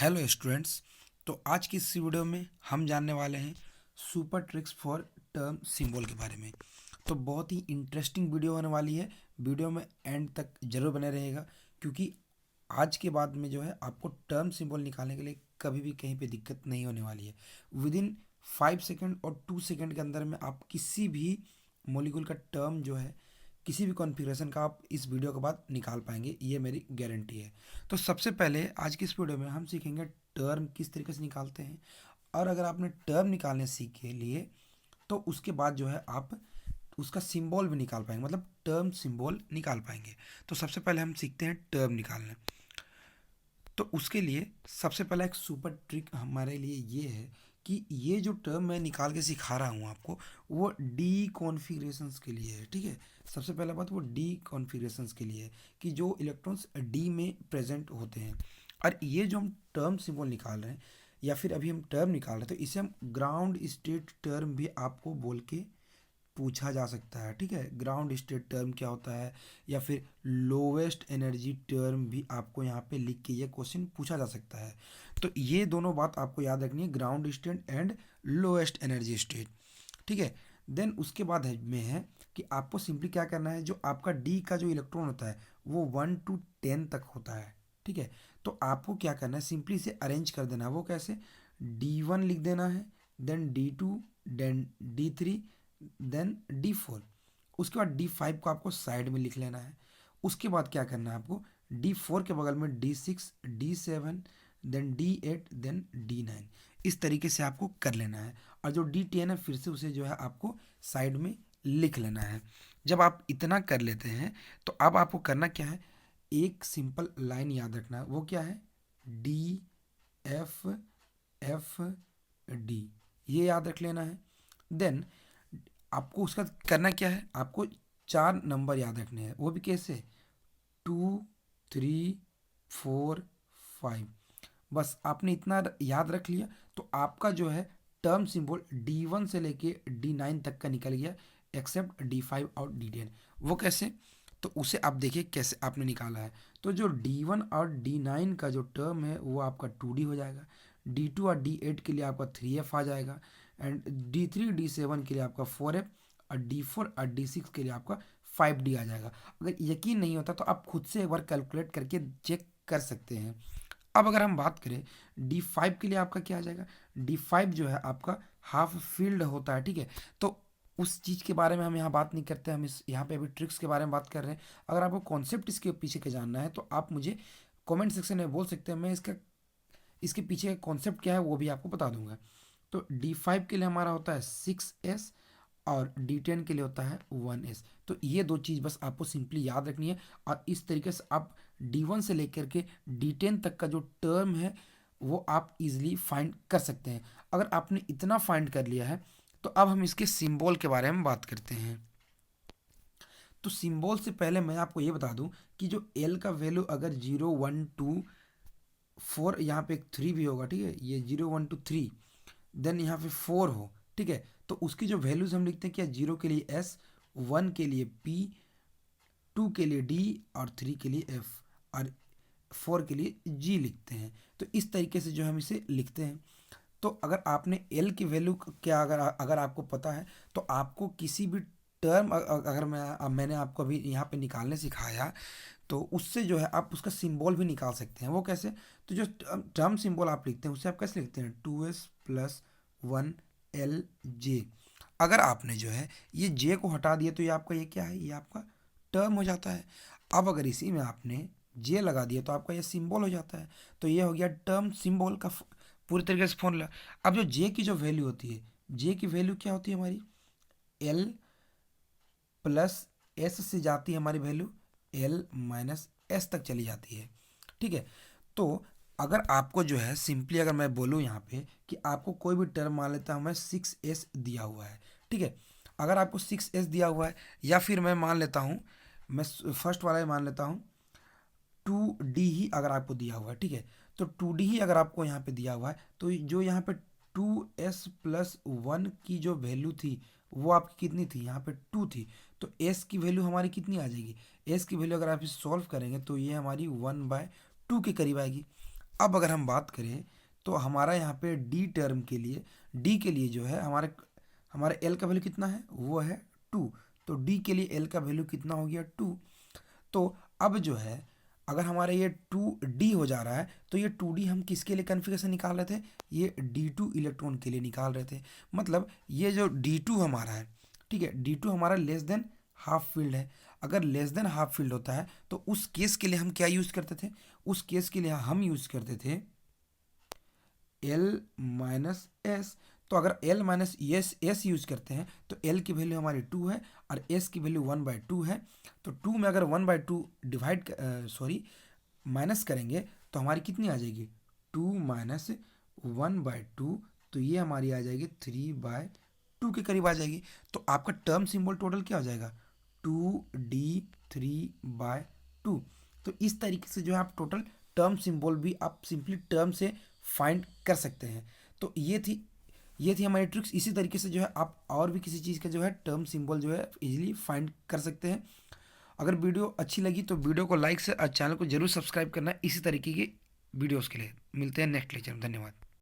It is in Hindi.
Hello students. तो आज की इस वीडियो में हम जानने वाले हैं super tricks for term symbol के बारे में। तो बहुत ही इंटरेस्टिंग वीडियो होने वाली है। वीडियो में एंड तक जरूर बने रहेगा, क्योंकि आज के बाद में जो है आपको टर्म सिंबल निकालने के लिए कभी भी कहीं पे दिक्कत नहीं होने वाली है। विद इन 5 सेकेंड और 2 सेकेंड के अंदर में आप किसी भी मोलिक्यूल का टर्म जो है, किसी भी कॉन्फ़िगरेशन का आप इस वीडियो के बाद निकाल पाएंगे, ये मेरी गारंटी है। तो सबसे पहले आज की इस वीडियो में हम सीखेंगे टर्म किस तरीके से निकालते हैं। और अगर आपने टर्म निकालने सीख लिए तो उसके बाद जो है आप उसका सिंबल भी निकाल पाएंगे, मतलब टर्म सिंबल निकाल पाएंगे। तो सबसे पहले हम सीखते हैं टर्म निकालने। तो उसके लिए सबसे पहला एक सुपर ट्रिक हमारे लिए ये है कि ये जो टर्म मैं निकाल के सिखा रहा हूँ आपको, वो डी कॉन्फ़िगरेशंस के लिए है। ठीक है, सबसे पहला बात वो डी कॉन्फ़िगरेशंस के लिए है कि जो इलेक्ट्रॉन्स डी में प्रेजेंट होते हैं। और ये जो हम टर्म सिंबल निकाल रहे हैं या फिर अभी हम टर्म निकाल रहे हैं, तो इसे हम ग्राउंड स्टेट टर्म भी आपको बोल के पूछा जा सकता है। ठीक है, ग्राउंड स्टेट टर्म क्या होता है, या फिर लोवेस्ट एनर्जी टर्म भी आपको यहाँ पे लिख के ये क्वेश्चन पूछा जा सकता है। तो ये दोनों बात आपको याद रखनी है, ground state and lowest energy state. ठीक है, देन उसके बाद में है कि आपको सिंपली क्या करना है, जो आपका डी का जो इलेक्ट्रॉन होता है वो 1 to 10 तक होता है। ठीक है, तो आपको क्या करना है, सिंपली इसे अरेंज कर देना है। वो कैसे, D1 लिख देना है, then D2, then D3, then D4। उसके बाद D5 को आपको साइड में लिख लेना है। उसके बाद क्या करना है आपको, D4 के बगल में D6, D7, then D8, then D9। इस तरीके से आपको कर लेना है। और जो D10 है फिर से उसे जो है आपको साइड में लिख लेना है। जब आप इतना कर लेते हैं तो अब आपको करना क्या है, एक सिंपल लाइन याद रखना है। वो क्या है, D, F, F, D, ये याद रख लेना है। देन आपको उसका करना क्या है, आपको 4 नंबर याद रखने हैं। वो भी कैसे, 2, 3, 4, 5। बस आपने इतना याद रख लिया तो आपका जो है टर्म सिंबल D1 से लेके D9 तक का निकल गया, एक्सेप्ट D5 और D10। वो कैसे, तो उसे आप देखिए कैसे आपने निकाला है। तो जो D1 और D9 का जो टर्म है वो आपका 2D हो जाएगा। D2 और D8 के लिए आपका 3F आ जाएगा, एंड D3 D7 के लिए आपका 4F, और D4 और D6 के लिए आपका 5D आ जाएगा। अगर यकीन नहीं होता तो आप खुद से एक बार कैलकुलेट करके चेक कर सकते हैं। अब अगर हम बात करें D5 के लिए आपका क्या आ जाएगा, D5 जो है आपका हाफ फील्ड होता है। ठीक है, तो उस चीज़ के बारे में हम यहाँ बात नहीं करते, हम इस यहाँ पे अभी ट्रिक्स के बारे में बात कर रहे हैं। अगर आपको कॉन्सेप्ट इसके पीछे का जानना है तो आप मुझे कमेंट सेक्शन में बोल सकते हैं, मैं इसका इसके पीछे का कॉन्सेप्ट क्या है वो भी आपको बता दूंगा। तो D5 के लिए हमारा होता है 6S, और D10 के लिए होता है 1S। तो ये दो चीज़ बस आपको सिंपली याद रखनी है। और इस तरीके से आप D1 से लेकर के D10 तक का जो टर्म है वो आप इजीली फाइंड कर सकते हैं। अगर आपने इतना फाइंड कर लिया है तो अब हम इसके सिंबल के बारे में बात करते हैं। तो सिंबल से पहले मैं आपको ये बता दूं कि जो L का वैल्यू अगर 0, 1, 2, 4, यहाँ पे एक 3 भी होगा। ठीक है, ये 0, 1, 2, 3, देन यहाँ पे 4 हो। ठीक है, तो उसकी जो वैल्यूज हम लिखते हैं क्या, 0 के लिए S, 1 के लिए P, 2 के लिए D, और 3 के लिए F, और 4 के लिए G लिखते हैं। तो इस तरीके से जो हम इसे लिखते हैं। तो अगर आपने L की वैल्यू क्या, अगर अगर आपको पता है तो आपको किसी भी टर्म, अगर मैंने आपको अभी यहाँ पे निकालने सिखाया तो उससे जो है आप उसका सिंबल भी निकाल सकते हैं। वो कैसे, तो जो टर्म सिंबल आप लिखते हैं उससे आप कैसे लिखते हैं, 2s+1 L J। अगर आपने जो है ये J को हटा दिया तो ये आपका ये क्या है, ये आपका टर्म हो जाता है। अब अगर इसी में आपने J लगा दिया तो आपका ये सिंबल हो जाता है। तो ये हो गया टर्म सिंबल का पूरी तरीके से फॉर्मूला। अब जो J की जो वैल्यू होती है, J की वैल्यू क्या होती है हमारी, L+S से जाती है हमारी वैल्यू L-S तक चली जाती है। ठीक है, तो अगर आपको जो है सिंपली अगर मैं बोलूँ यहाँ पे कि आपको कोई भी टर्म मान लेता हूँ मैं 6S दिया हुआ है। ठीक है, अगर आपको 6S दिया हुआ है, या फिर मैं मान लेता हूँ, मैं फर्स्ट वाला ही मान लेता हूँ 2D ही अगर आपको दिया हुआ है। ठीक है, तो 2D ही अगर आपको यहाँ पे दिया हुआ है तो जो यहाँ पे 2s+1 की जो वैल्यू थी वो आपकी कितनी थी, यहाँ पे 2 थी। तो s की वैल्यू हमारी कितनी आ जाएगी, s की वैल्यू अगर आप इसे सॉल्व करेंगे तो ये हमारी 1/2 के करीब आएगी। अब अगर हम बात करें तो हमारा यहाँ पे डी टर्म के लिए, डी के लिए जो है हमारे एल का वैल्यू कितना है, वो है 2। तो डी के लिए एल का वैल्यू कितना हो गया, 2। तो अब जो है अगर हमारा ये 2D हो जा रहा है तो ये 2D हम किसके लिए कन्फिगरेशन निकाल रहे थे, ये D2 इलेक्ट्रॉन के लिए निकाल रहे थे। मतलब ये जो D2 हमारा है, ठीक है, D2 हमारा लेस देन हाफ फील्ड है। अगर लेस देन हाफ फील्ड होता है तो उस केस के लिए हम क्या यूज़ करते थे, उस केस के लिए हम यूज़ करते थे एल माइनस एस। तो अगर एल माइनस एस यूज करते हैं तो एल की वैल्यू हमारी 2 है और एस की वैल्यू 1/2 है। तो 2 में अगर 1/2 माइनस करेंगे तो हमारी कितनी आ जाएगी, 2 माइनस 1/2, तो ये हमारी आ जाएगी 3/2 के करीब आ जाएगी। तो आपका टर्म सिंबल टोटल क्या हो जाएगा, 2D3/2। तो इस तरीके से जो है आप टोटल टर्म सिंबल भी आप सिंपली टर्म से फाइंड कर सकते हैं। तो ये थी हमारी ट्रिक्स। इसी तरीके से जो है आप और भी किसी चीज़ का जो है टर्म सिंबल जो है इजीली फाइंड कर सकते हैं। अगर वीडियो अच्छी लगी तो वीडियो को लाइक से और चैनल को जरूर सब्सक्राइब करना इसी तरीके की वीडियोस के लिए। मिलते हैं नेक्स्ट लेक्चर में। धन्यवाद।